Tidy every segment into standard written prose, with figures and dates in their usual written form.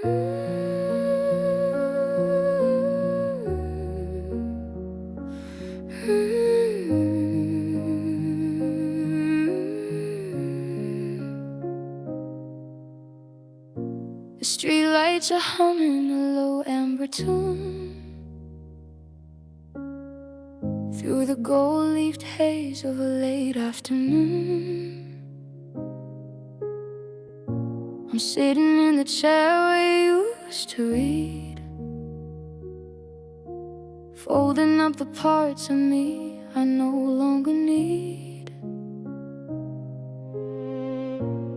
The streetlights are humming a low amber tune through the gold-leafed haze of a late afternoon. I'm sitting in the chair where you used to read, folding up the parts of me I no longer need.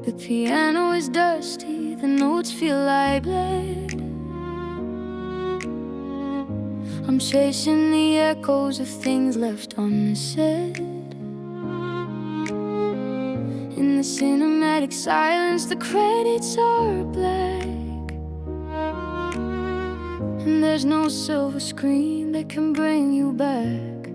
The piano is dusty, the notes feel like lead. I'm chasing the echoes of things left unsaid. In the cinematic silence, the credits are black, and there's no silver screen that can bring you back.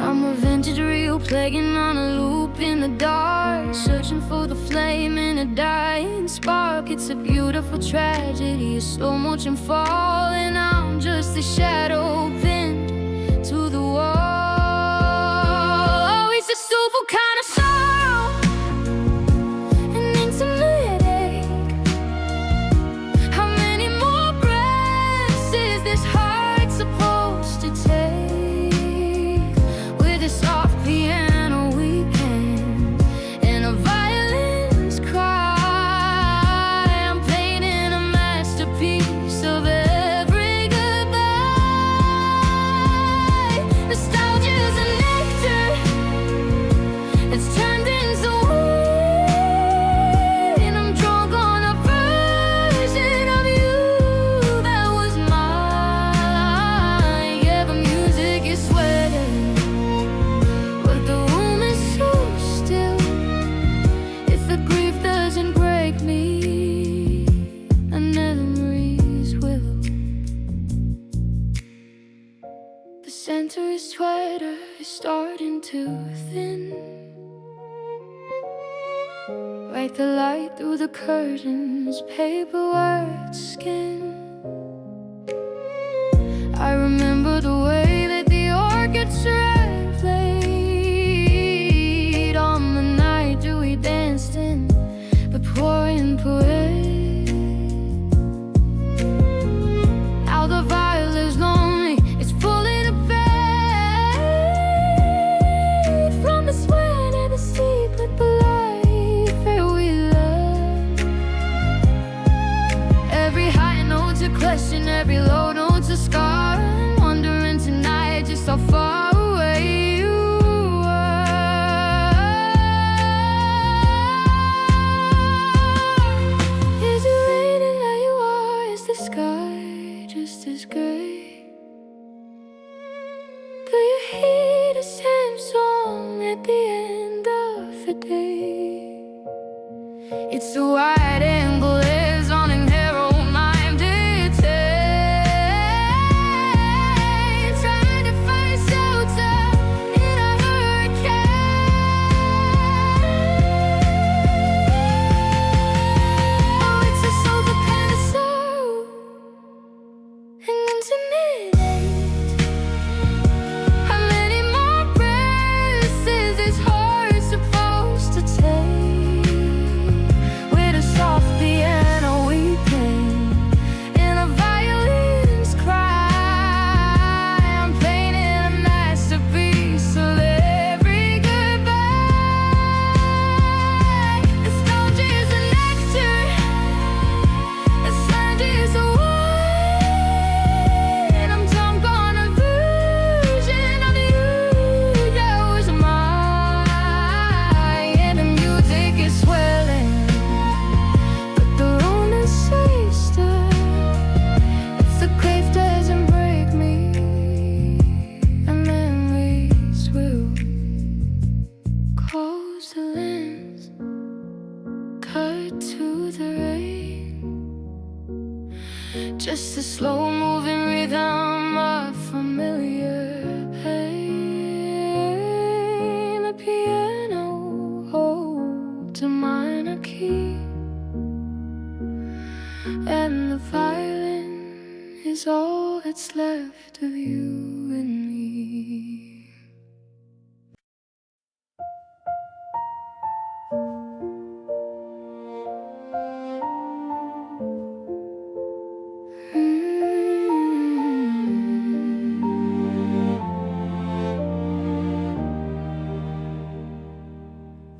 I'm a vintage reel plaguing on a loop in the dark, searching for the flame in a dying spark. It's a beautiful tragedy, a slow motion fall, and I'm just a shadow pinned to the wall. Oh, it's a soulful kind of sorrow, an intimate ache. How many more breaths is this heart supposed to take? With a soft piano weeping and a violin's cry, I'm painting a masterpiece of every goodbye. Nostalgia's a nectar, it's turned into wine, and I'm drunk on a version of you that was mine. Yeah, the music is sweating, but the room is so still. If the grief doesn't break me, the memories will. The center is tighter, it's starting to thin. Write the light through the curtains, paper white skin. I remember the way that the orchestra played on the night that we danced in the pouring parade. Now the violin's lonely, it's pulling a bed from the sweat and the sleep with the life that we love. Every high note's a question, every low note's a scar. I'm wondering tonight just how far away you are. Is it raining like you are? Is the sky just as gray? Do you hear the same song at the end of the day? It's a wide angle lens on a narrow-minded tape, trying to find shelter in a hurricane. Oh, it's a soulful kind of sorrow, an intimate ache. How many more breaths is this heart supposed to take? With a soft piano weeping and a violin's cry, I'm painting a masterpiece of every goodbye. Nostalgia is a nectar, nostalgia is a wine, and I'm drunk on a version of you that was mine. And the music is swelling, but the room is so still. If the grave doesn't break me, the memories will. Close the lens, cut to the rain. Just a slow-moving rhythm of familiar pain. The piano holds a minor key, and the violin is all that's left of you and me.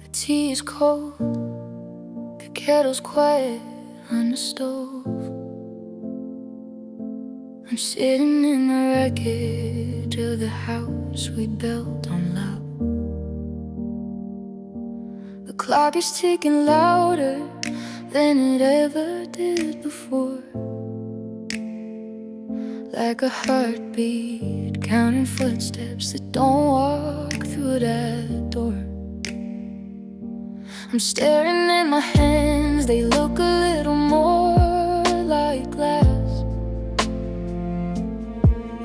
The tea is cold, the kettle's quiet on the stove. I'm sitting in the wreckage of the house we built on love. The clock is ticking louder than it ever did before, like a heartbeat, counting footsteps that don't walk through that door. I'm staring at my hands, they look a little more like glass,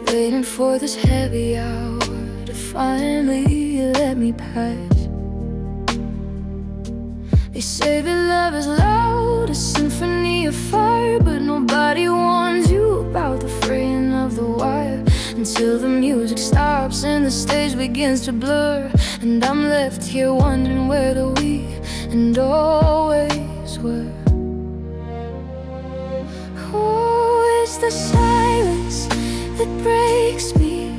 waiting for this heavy hour to finally let me pass. They say that love is loud, a symphony of fire, but nobody warns you about the fraying of the wire, until the music stops and the stage begins to blur, and I'm left here wondering where the we and always were. Oh, it's the silence that breaks me,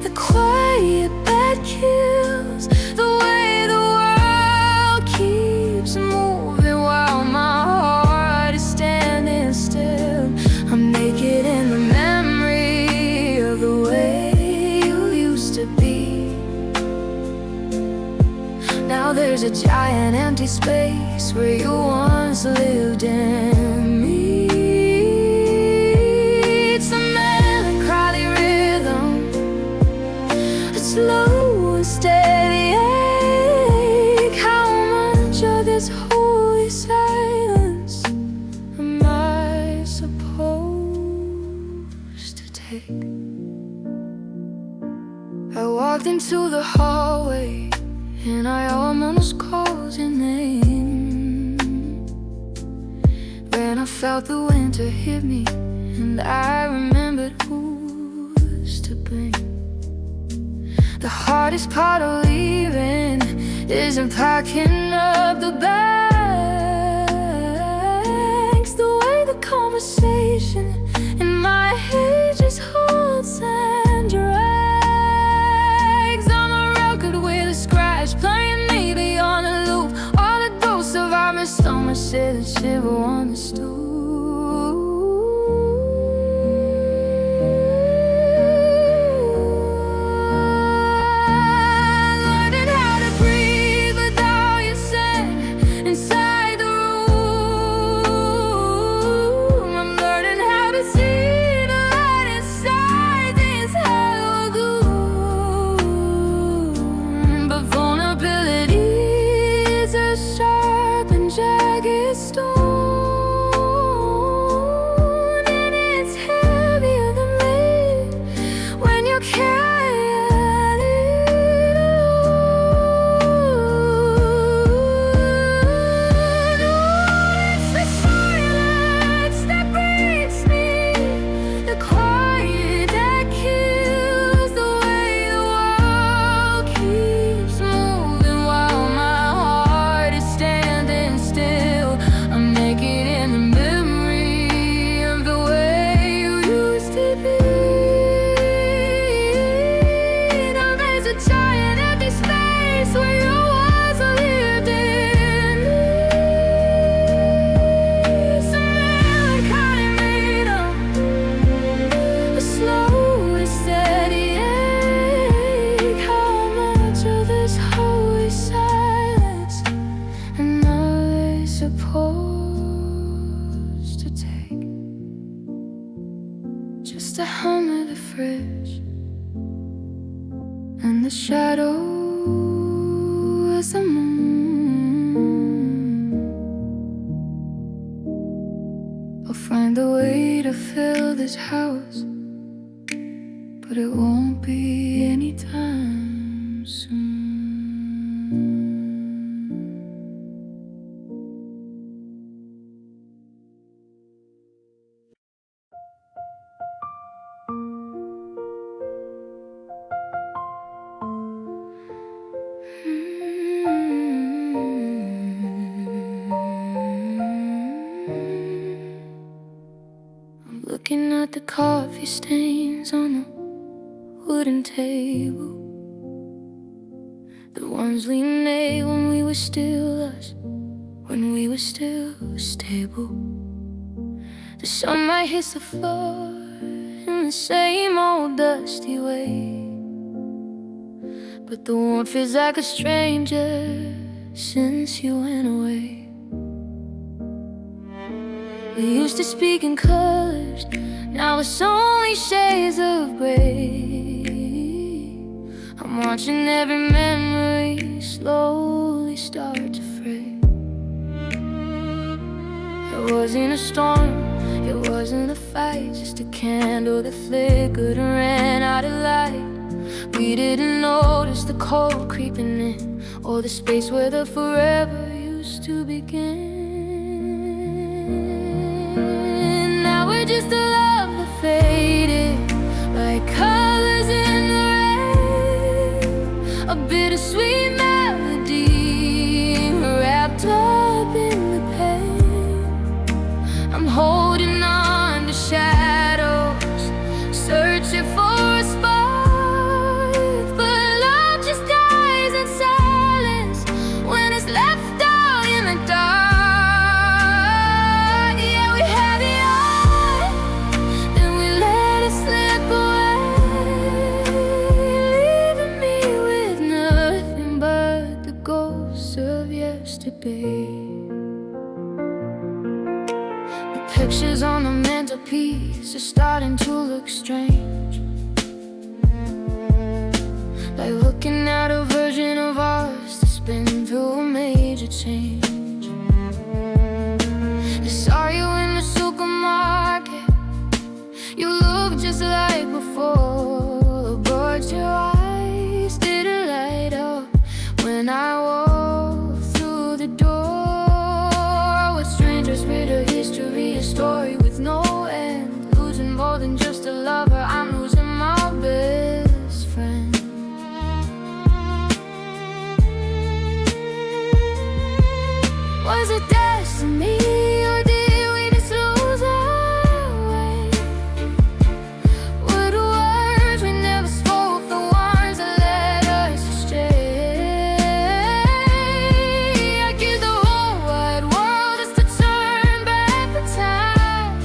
the quiet that kills, the way the world keeps moving while my heart is standing still. I'm naked in the memory of the way you used to be. Now there's a giant empty space where you once lived in me. It's a melancholy rhythm, a slow and steady ache. How much of this holy silence am I supposed to take? I walked into the hallway and I almost called your name. When I felt the winter hit me and I remembered who's to blame. The hardest part of leaving isn't packing up the bags, the way the conversation in my head just holds and drags. On a record with a scratch playing maybe on a loop, all the ghosts of our missed summer sit and shiver on the stool. Learning how to breathe without your scent inside the room. I'm learning how to see the light inside this hollow gloom. But vulnerability is a sharp and jagged stone, and it's heavier than lead when you carry it alone. It's the silence that breaks me, the quiet that kills, the way the world keeps moving while my heart is standing still. I'm naked in the memory of the way you used to be. Now there's a giant empty space where you once lived in me. Some melancholy rhythm, a slow and steady ache. How much of this holy silence am I supposed to take? Just the hum of the fridge and the shadow as the moon. I'll find a way to fill this house, but it won't be anytime soon. at the coffee stains on the wooden table, the ones we made when we were still us, when we were still stable. The sunlight hits the floor in the same old dusty way, but the warmth feels like a stranger since you went away. We used to speak in colors, now it's only shades of gray. I'm watching every memory slowly start to fray. It wasn't a storm, it wasn't a fight, just a candle that flickered and ran out of light. We didn't notice the cold creeping in, or the space where the forever used to begin. Now we're just a love that faded, like colors in the rain, a bittersweet melody wrapped up in the pain. I'm holding on to shadows, searching for a spark, but love just dies in silence when it's left out in the dark. Yeah, we had it all, then we let it slip away, leaving me with nothing but the ghosts of yesterday. Pictures on the mantelpiece are starting to look strange, like looking at a version of us that's been through a major change. I saw you in the supermarket, you look just like before, but your eyes didn't light up when I walked through the door. With strangers, with a history, a story with no end, losing more than just a lover, I'm losing my best friend. Was it destiny, or did we just lose our way? Were the words we never spoke the ones that led us astray? I give the whole wide world just to turn back the time,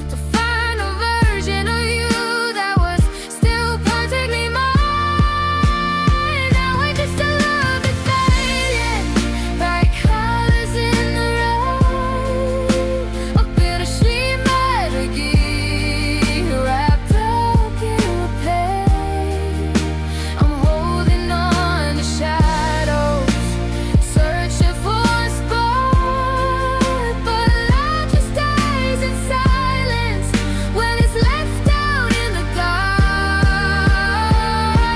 to find a version of you that was still perfectly mine. Now we're just a love that's fading, bright colors in the rain, a bittersweet melody wrapped up in the pain. I'm holding on to shadows, searching for a spark, but love just dies in silence when it's left out in the dark.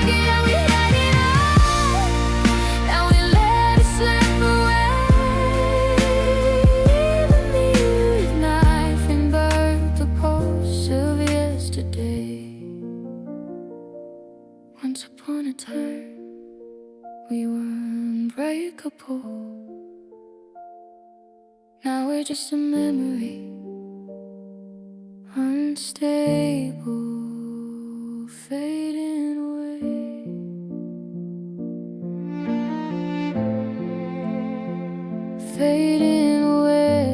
Yeah, we had it all, and we let it slip away, leaving me with nothing but the ghosts of yesterday. Once upon a time, we were unbreakable. Now we're just a memory, unstable, fading away, fading away.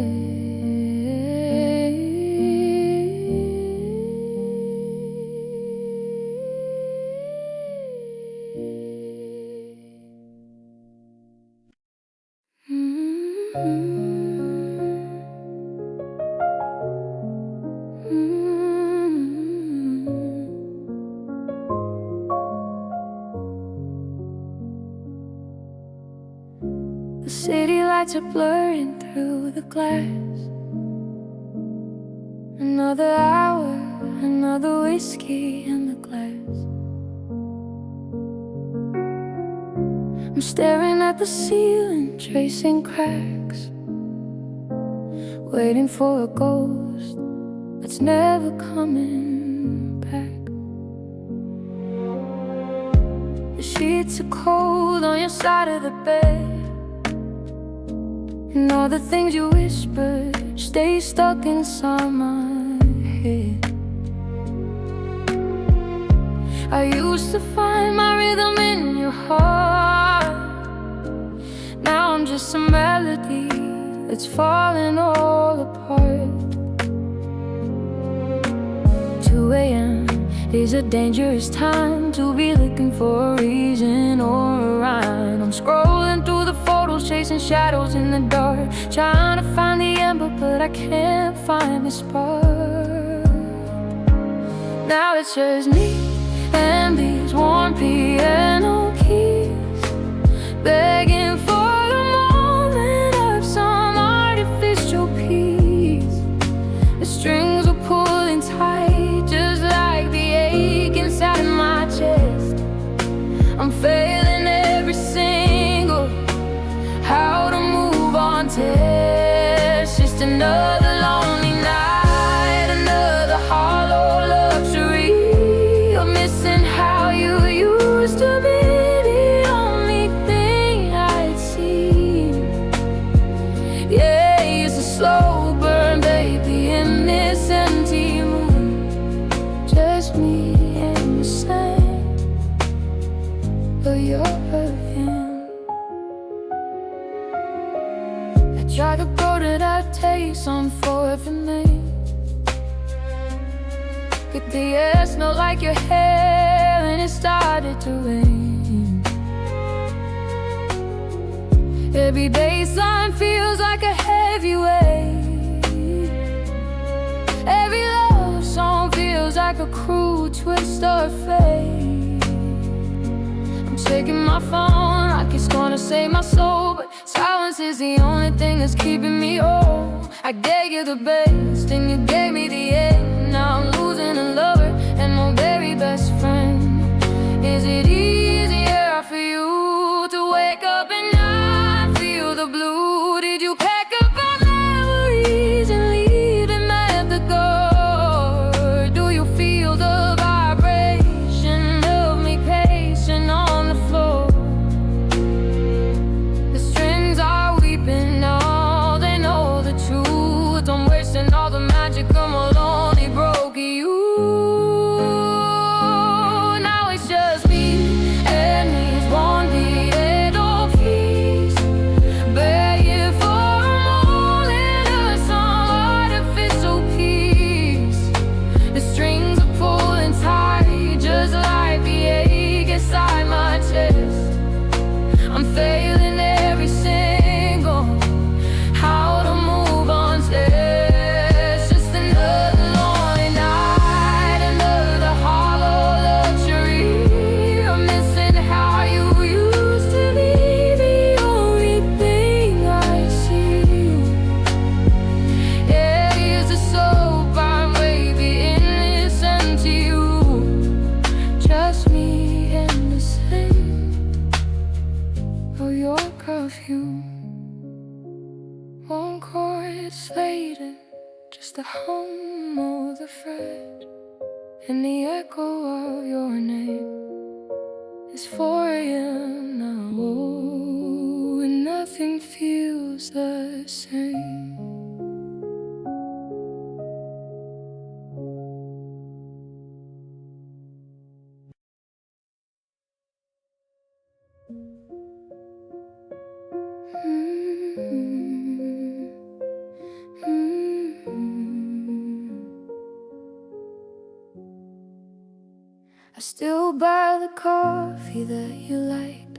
The city lights are blurring through the glass. Another hour, another whiskey in the glass. I'm staring at the ceiling, tracing cracks, waiting for a ghost that's never coming back. The sheets are cold on your side of the bed, and all the things you whispered stay stuck inside my head. I used to find my rhythm in your heart. Now I'm just a melody that's falling all apart. 2 a.m. is a dangerous time to be looking for a reason or a rhyme. I'm scrolling through the photos, chasing shadows in the dark, trying to find the ember, but I can't find the spark. Now it's just me and these warm piano keys, begging for the moment of some artificial peace. The strings are pulling tight, just like the ache inside of my chest. I'm failing every single how to move on test. Just another lonely night, another hollow luxury of missing how you used to be, the only thing I'd see. Yeah, it's a slow burn, baby, in this empty room. Just me and the scent of your perfume. I tried to go to that taste on 4th of May. Could the air smell like your hair and it started to rain. Every baseline feels like a heavy weight. Every love song feels like a cruel twist of fate. I'm checking my phone like it's gonna save my soul, but silence is the only thing that's keeping me whole. I gave you the best and you gave me the end. Now I'm losing a lover and my very best friend. Is it easier for you to wake up and not feel the blue? Did you pack up our memories and leave them at the door? Do you feel the vibration of me pacing on the floor? The strings are weeping now, they know the truth. I'm wasting all the magic of my lonely broke you. Now it's just me and these one piano keys, begging for a moment of some artificial peace. The strings are pulling tight, just like the ache inside my chest. I'm failing every single how to move on test. Just another lonely night, another hollow luxury. I'm missing how you used to be, the only thing I see. Yeah, it's a soap I'm waving in this empty room. Just me and the scent of your perfume. One chord's laden, just the hum of the fret, and the echo of your name. It's 4 a.m. now, oh, and nothing feels the same. I still buy the coffee that you liked.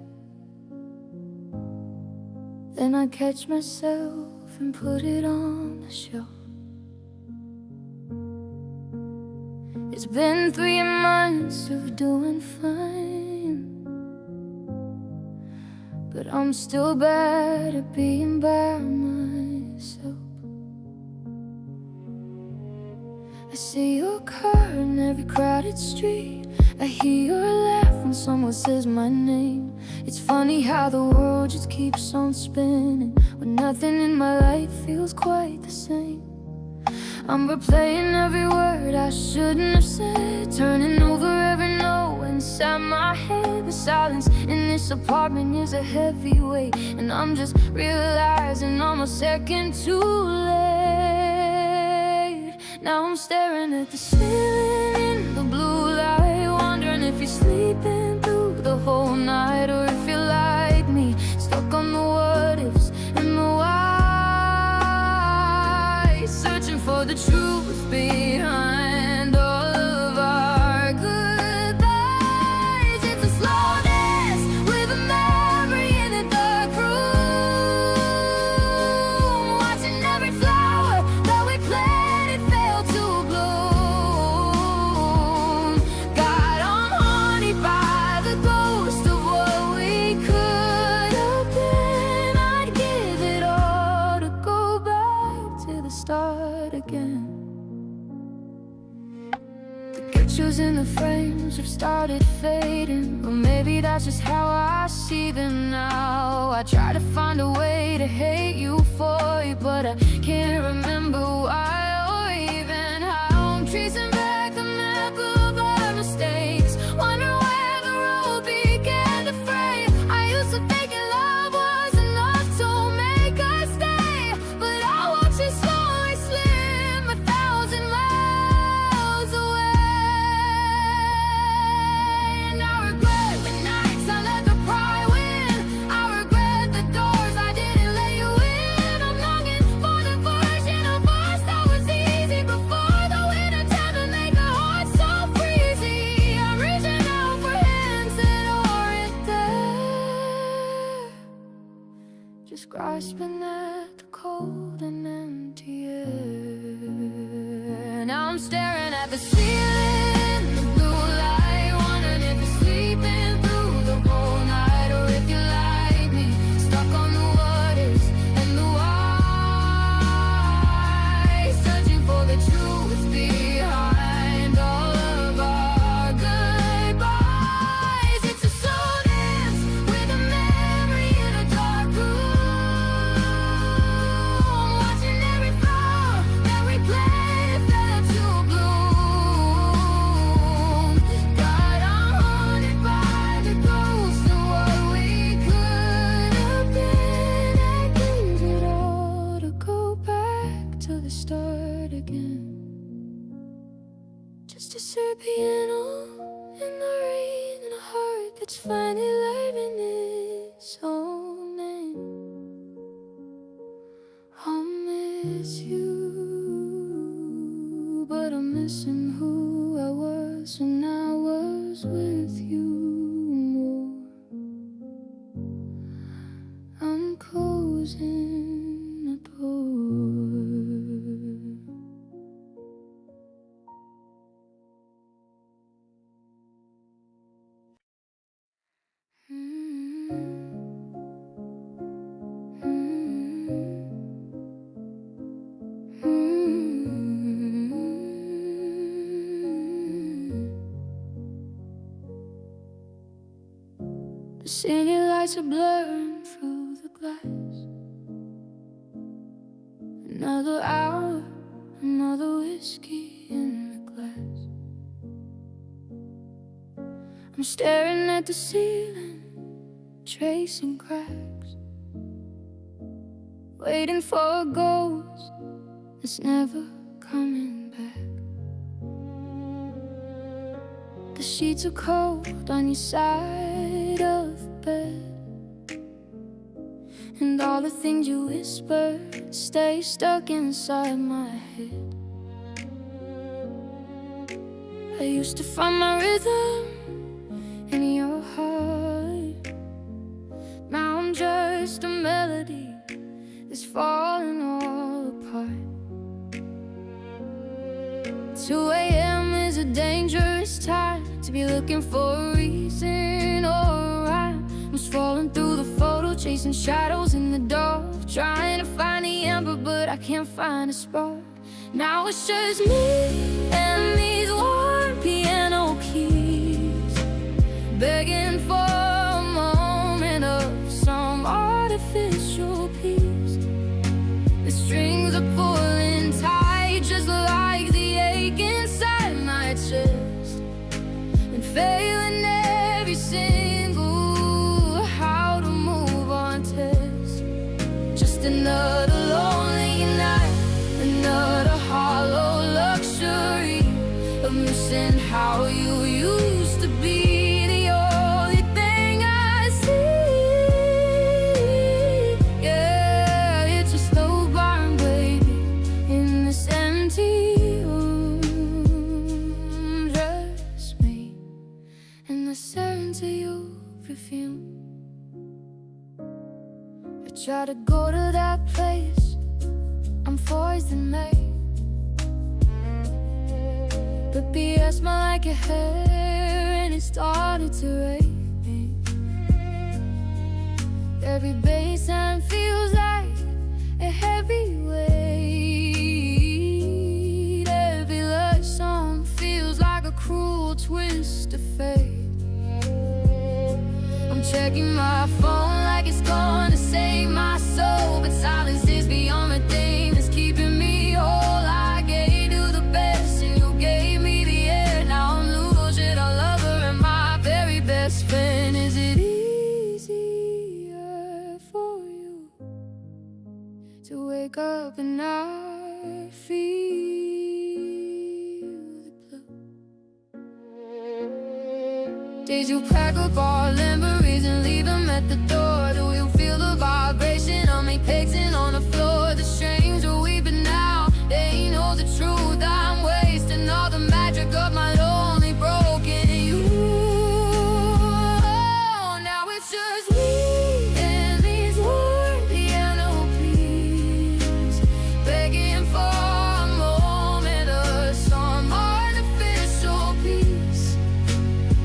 Then I catch myself and put it on the shelf. It's been 3 months of doing fine, but I'm still bad at being by myself. I see your car in every crowded street. I hear your laugh when someone says my name. It's funny how the world just keeps on spinning, when nothing in my life feels quite the same. I'm replaying every word I shouldn't have said, turning over every note inside my head. The silence in this apartment is a heavy weight, and I'm just realizing I'm a second too late. Now I'm staring at the ceiling in the blue light, wondering if you're sleeping through the whole night, or if you're like me, stuck on the what ifs and the why, searching for the truth behind all of our goodbyes. It's a slow dance with a memory in a dark room, watching every flower that we planted fail to bloom. God, I'm haunted by the ghost of what we could have been. I'd give it all to go back to the start again. The pictures in the frames have started fading, or maybe that's just how I see them now. I try to find a way to hate you for you, but I can't remember why or even how. I'm tracing back the map of our mistakes, wondering where the road began to fray. I used to think your love was enough to make us stay, but I watched it slowly slim 1,000 miles away. And I regret the nights I let the pride win. I regret the doors I didn't let you in. I'm longing for the version of us that was easy before the wind attempt to make our hearts so freezy. I'm reaching out for hands that aren't there, just grasping at the cold and empty air. Now I'm staring at the ceiling, the blue light, wondering if you're sleeping through the whole night, or if you're like me, stuck on the what ifs and the why, searching for the truth behind all of our goodbyes. It's a slow dance with a memory in a dark room, watching every flower that we planted fail to bloom. God, I'm haunted by the ghost of what we could have been. I gave it all to go back to the start again, just to serve piano in the rain, and a heart that's finally learning its own name. I'll miss you, but I'm missing who I was when I was with you more. I'm closing the door. The city lights are blurring through the glass. Another hour, another whiskey in the glass. I'm staring at the ceiling, tracing cracks, waiting for a ghost that's never coming back. The sheets are cold on your side of bed, and all the things you whispered stay stuck inside my head. I used to find my rhythm in your heart. Now I'm just a melody that's falling all apart. 2 a.m. is a dangerous time to be looking for a reason or a rhyme. I'm scrolling through the photo, chasing shadows in the dark, trying to find the ember, but I can't find a spark. Now it's just me and these warm piano keys, begging for a moment of some artificial peace. The strings are pulling tight, just like the ache inside my chest, and failing every single how to move on test. Just another lonely night, another hollow love to that place I'm forced and made. But BS smelled like your hair and it started to rain. Every bass line feels like a heavy weight. Every love song feels like a cruel twist of fate. I'm checking my phone like it's gonna save my soul, but silence is beyond the thing that's keeping me whole. I gave you the best and you gave me the air. Now I'm losing a lover and my very best friend. Is it easier for you to wake up and not feel the blue? Did you pack up all memories and leave them at the door? Do you feel the vibration of me pacing on the floor? The stranger we've been now, they know the truth. I'm wasting all the magic of my lonely broken you. Now it's just me and these worn piano keys, begging for a moment of some artificial peace.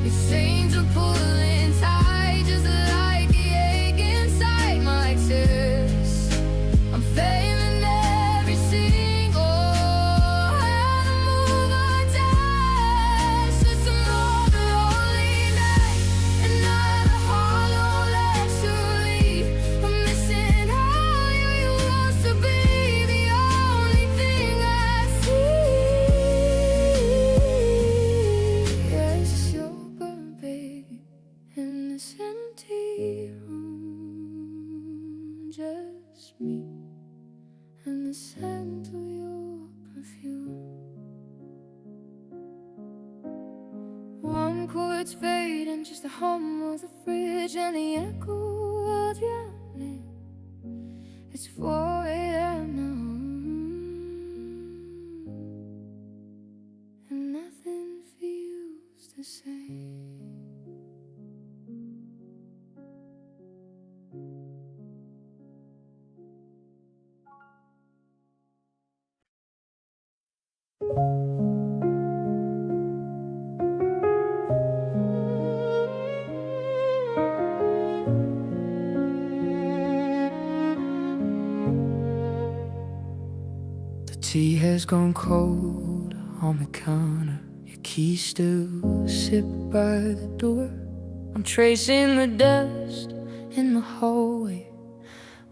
Exchange of pulling tight, just like the ache inside my chest. I'm failing every single how to move on test. It's another lonely night, another hollow lecture. I'm missing how you used to be, the only thing I see. Yes, you're burnt, baby, in this empty room. Just me and the scent of your perfume. One chord's fading, just the hum of the fridge and the echo of your name. It's 4 a.m. now, and nothing feels the same. The tea has gone cold on the counter. Your keys still sit by the door. I'm tracing the dust in the hallway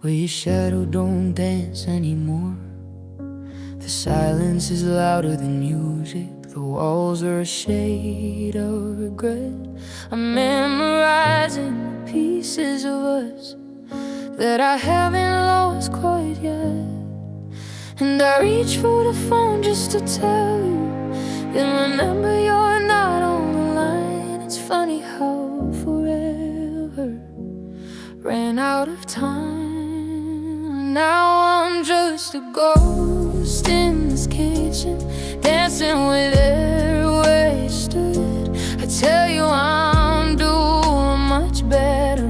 where your shadow don't dance anymore. The silence is louder than music. The walls are a shade of regret. I'm memorizing the pieces of us that I haven't lost quite yet. And I reach for the phone just to tell you, then remember you're not on the line. It's funny how forever ran out of time. Now I'm just a ghost in this kitchen, dancing with air wasted. I tell you I'm doing much better,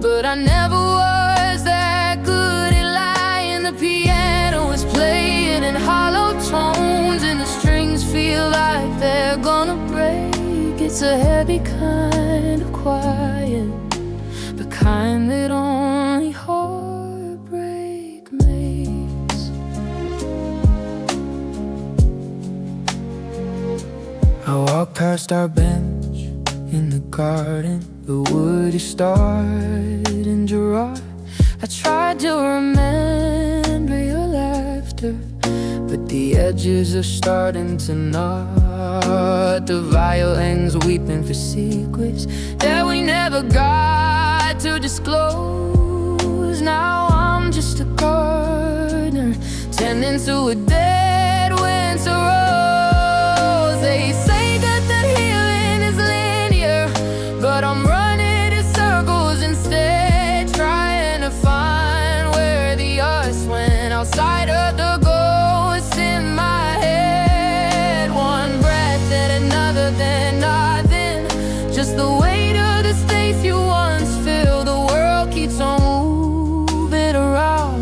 but I never was that good at lying. The piano is playing in hollow tones, and the strings feel like they're gonna break. It's a heavy kind of quiet, the kind that only heartbreak makes. I walk past our bench in the garden. The wood is starting to rot. I tried to remember your laughter, but the edges are starting to knot. The violins weeping for secrets that we never got to disclose. Now I'm just a gardener tending to a dead winter rose. They say that healing is linear, but I'm running in circles instead, trying to find where the us went outside of the ghosts in my head. One breath and another, then nothing, just the weight of the space you once filled. The world keeps on moving around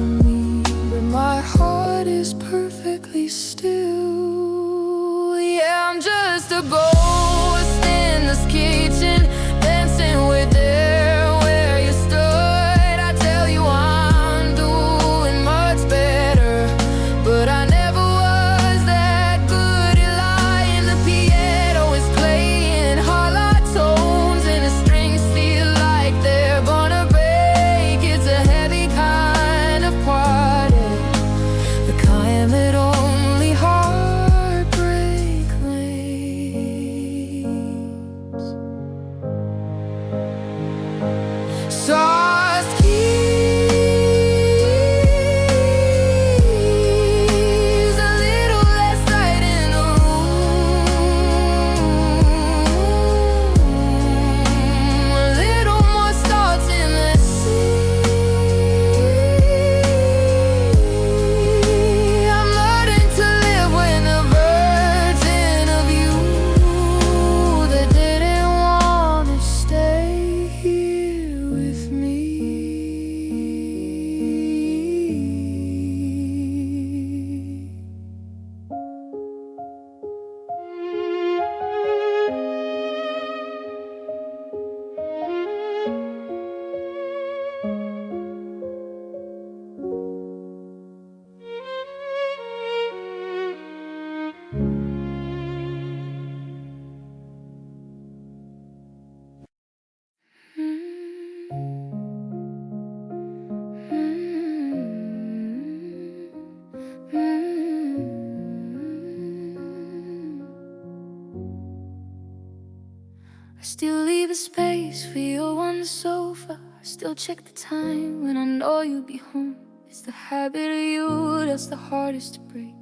Still leave a space for you on the sofa. I still check the time when I know you'll be home. It's the habit of you that's the hardest to break.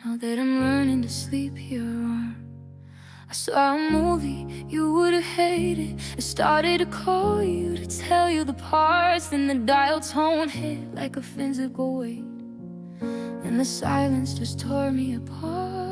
Now that I'm learning to sleep here on, I saw a movie you would've hated. I started to call you to tell you the parts, then the dial tone hit like a physical weight, and the silence just tore me apart.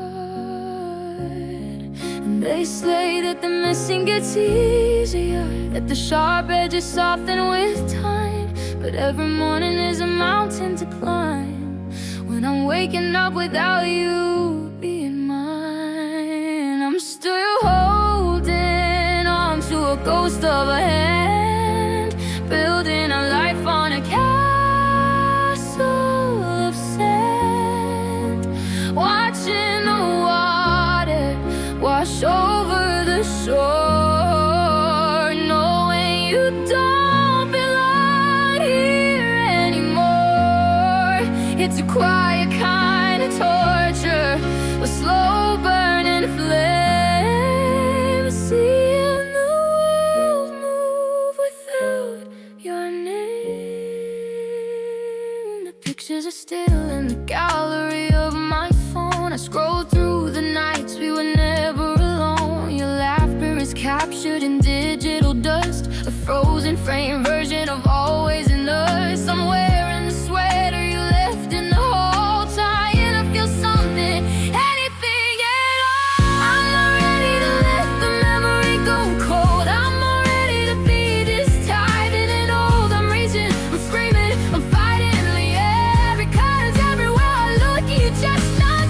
And they say that the missing gets easier, that the sharp edges soften with time, but every morning is a mountain to climb when I'm waking up without you being mine. I'm still holding on to a ghost of a hand, building a life on a castle of sand, watching the water wash over the shore, knowing you don't belong here anymore. It's a quiet kind of torture, a slow burning flame, seeing the world move without your name. The pictures are still in the gallery of my phone. I scroll through the nights we were never alone. Your laughter is captured in digital dust, a frozen frame version of always in us. I'm wearing the sweater you left in the hall, trying to feel something, anything at all. I'm not ready to let the memory go cold. I'm not ready to be this tired and old. I'm raging, I'm screaming, I'm fighting in the air, because everywhere I look you just not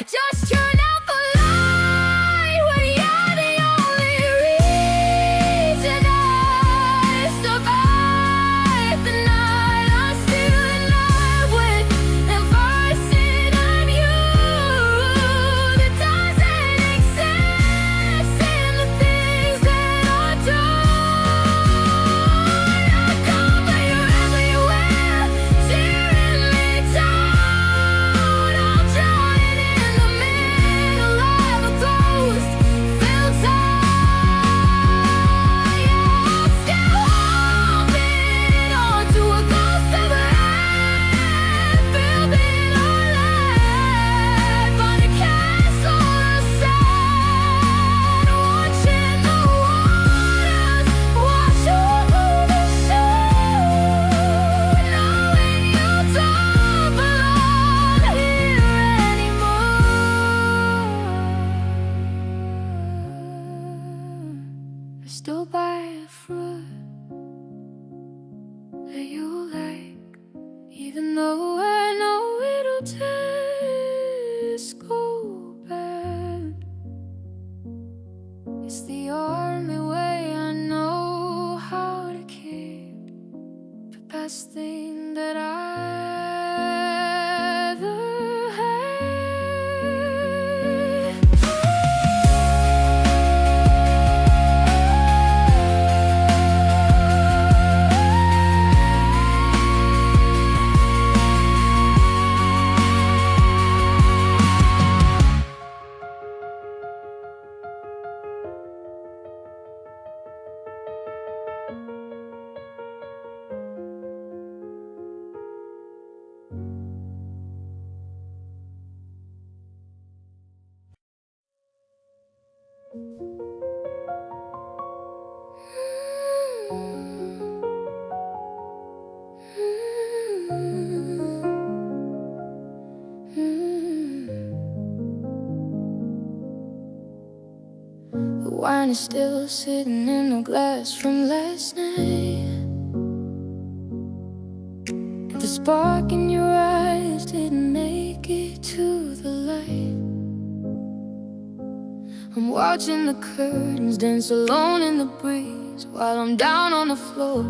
just turn out the light when you're the only reason I survive the night. I'm still in love with the version of you that doesn't exist, and the things that I do. I can't play you everywhere, tearing me down. I'm drowning in the middle of a ghost filled time. I'm still holding on to a ghost of a hand, building our life on a castle of sand, watching the waters wash over the shore, knowing you don't belong here anymore. I still buy a fruit that you like, even though I know it'll taste so bad. It's the only way I know how to keep the best thing that I ever had. The wine is still sitting in the glass from last night. The spark in your eyes didn't make it to the light. I'm watching the curtains dance alone in the breeze, while I'm down on the floor,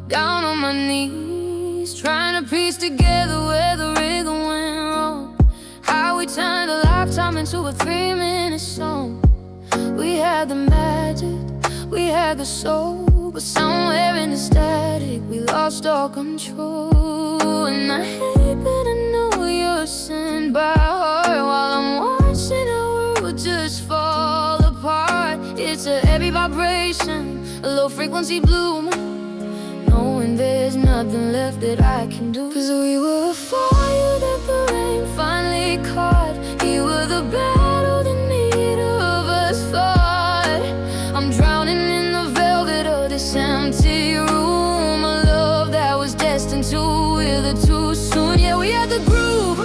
down on my knees, trying to piece together where the rhythm went wrong, how we turned a lifetime into a 3-minute song. We had the magic, we had the soul, but somewhere in the static we lost all control. and I hate that I know you're sent by heart. While I'm watching our world just fall apart, it's a heavy vibration, a low frequency bloom, knowing there's nothing left that I can do. Cause we were a fire that the rain finally caught. You were the battle that neither of us fought. I'm drowning in the velvet of this empty room, a love that was destined to wither too soon. Yeah, we had the groove,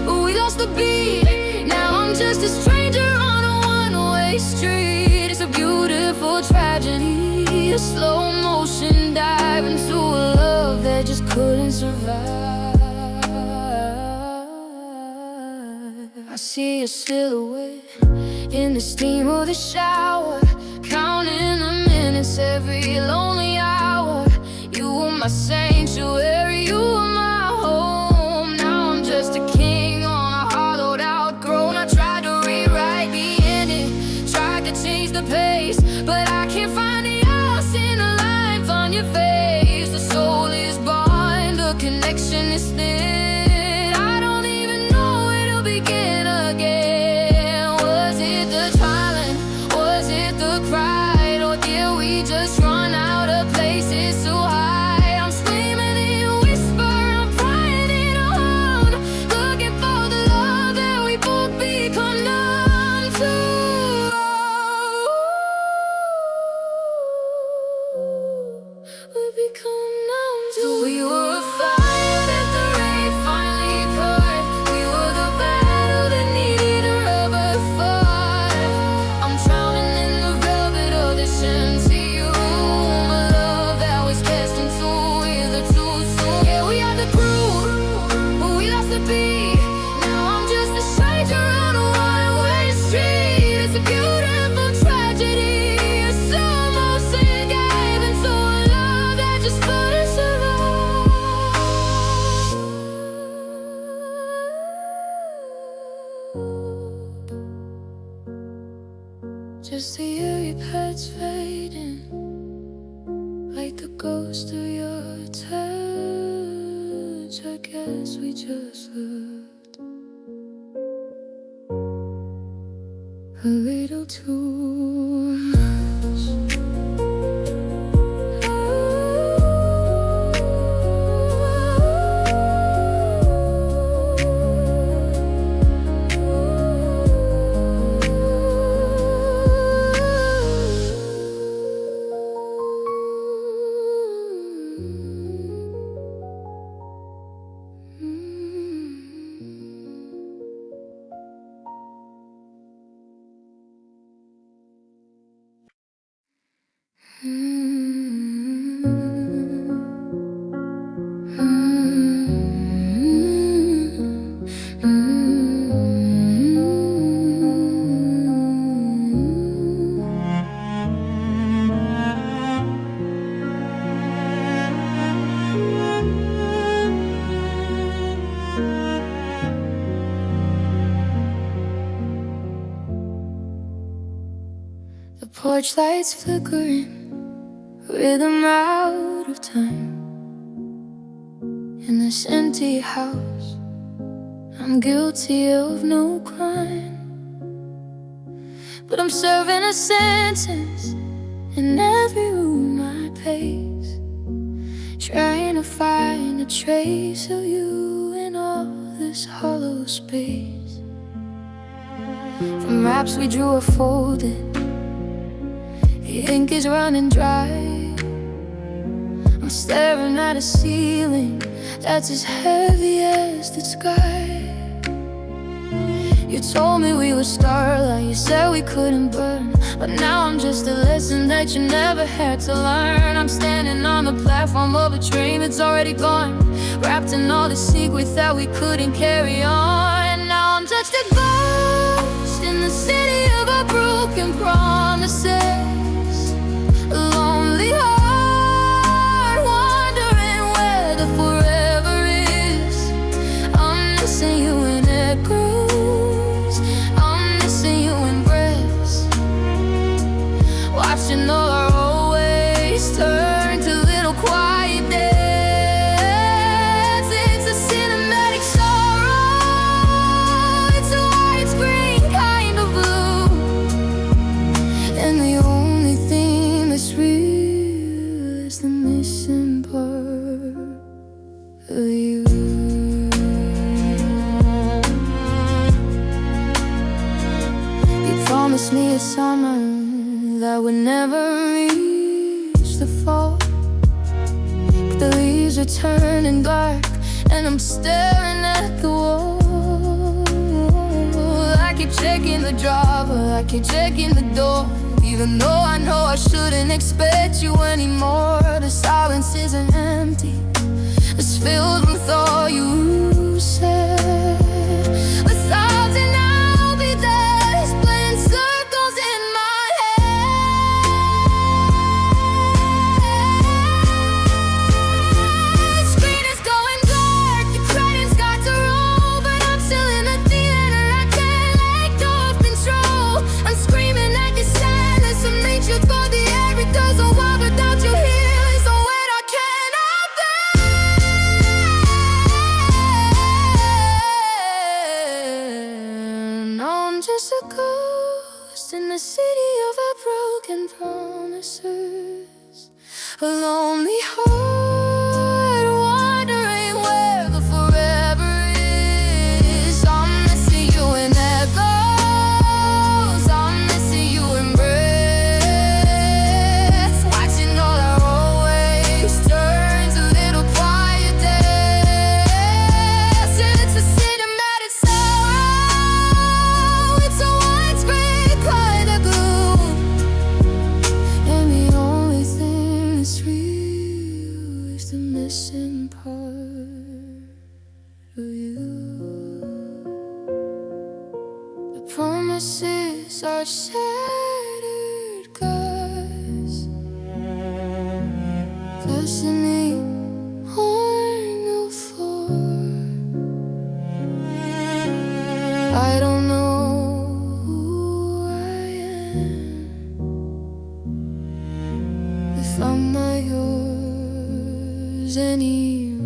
but we lost the beat. Now I'm just a stranger on a one-way street. It's a beautiful tragedy, a slow motion dive into a love that just couldn't survive. I see a silhouette in the steam of the shower, counting the minutes every lonely hour. You were my sanctuary, you were my home. Now I'm just a king on a hollowed out throne. I tried to rewrite the ending, tried to change the pace, but I can't find the house in the life on your face. The soul is blind, the connection is thin. I don't even know where to begin again. Was it the trial? Was it the pride? Or did we just run out of places so high? I'm screaming in a whisper, I'm crying in a hum, looking for the love that we both become numb to. We become numb to. We were a fire that the rain finally caught. We were the battle that neither of us fought. I'm drowning in the velvet of this empty room, a love that was destined to wither too soon. Yeah, we had the groove, but we lost the beat. Now I'm just a stranger on a one-way street. It's a beautiful tragedy, a slow motion dive into a love that just couldn't survive. Just the eerie pets fading, like the ghost of your touch. I guess we just looked a little too much. The porch lights flickering, rhythm out of time. In this empty house, I'm guilty of no crime, but I'm serving a sentence in every room I pace, trying to find a trace of you in all this hollow space. From raps we drew or folded, the ink is running dry. I'm staring at a ceiling that's as heavy as the sky. You told me we were starlight, you said we couldn't burn, but now I'm just a lesson that you never had to learn. I'm standing on the platform of a train that's already gone, wrapped in all the secrets that we couldn't carry on. And now I'm just a ghost in the city of our broken promises, a lonely heart wondering where the forever is. I'm missing you in echoes, I'm missing you in breaths, watching all our always turn to little quiet dances sun that would never reach the fall. The leaves are turning black and I'm staring at the wall. I keep checking the drawer, I keep checking the door, even though I know I shouldn't expect you anymore. The silence isn't empty, it's filled with all you said. A thousand I'll be there, playing circles in my head. Screen is going dark, the curtains got to roll, but I'm still in the theater, I can't let go of control. I'm screaming at the silence, I'm reaching for the air. It doesn't work without you here, so wait, I can't help it. I'm just a ghost in the city of our broken promises, a lonely heart wondering where the forever is. I'm missing you in echoes, I'm missing you in breath, watching all our always turns a little quieter. It's a cinematic sorrow, it's a widespread kind of gloom, and the only thing that's real is the missing part of you. The promises are shattered glass, glistening on the floor. I don't know who I am if I'm not yours anymore.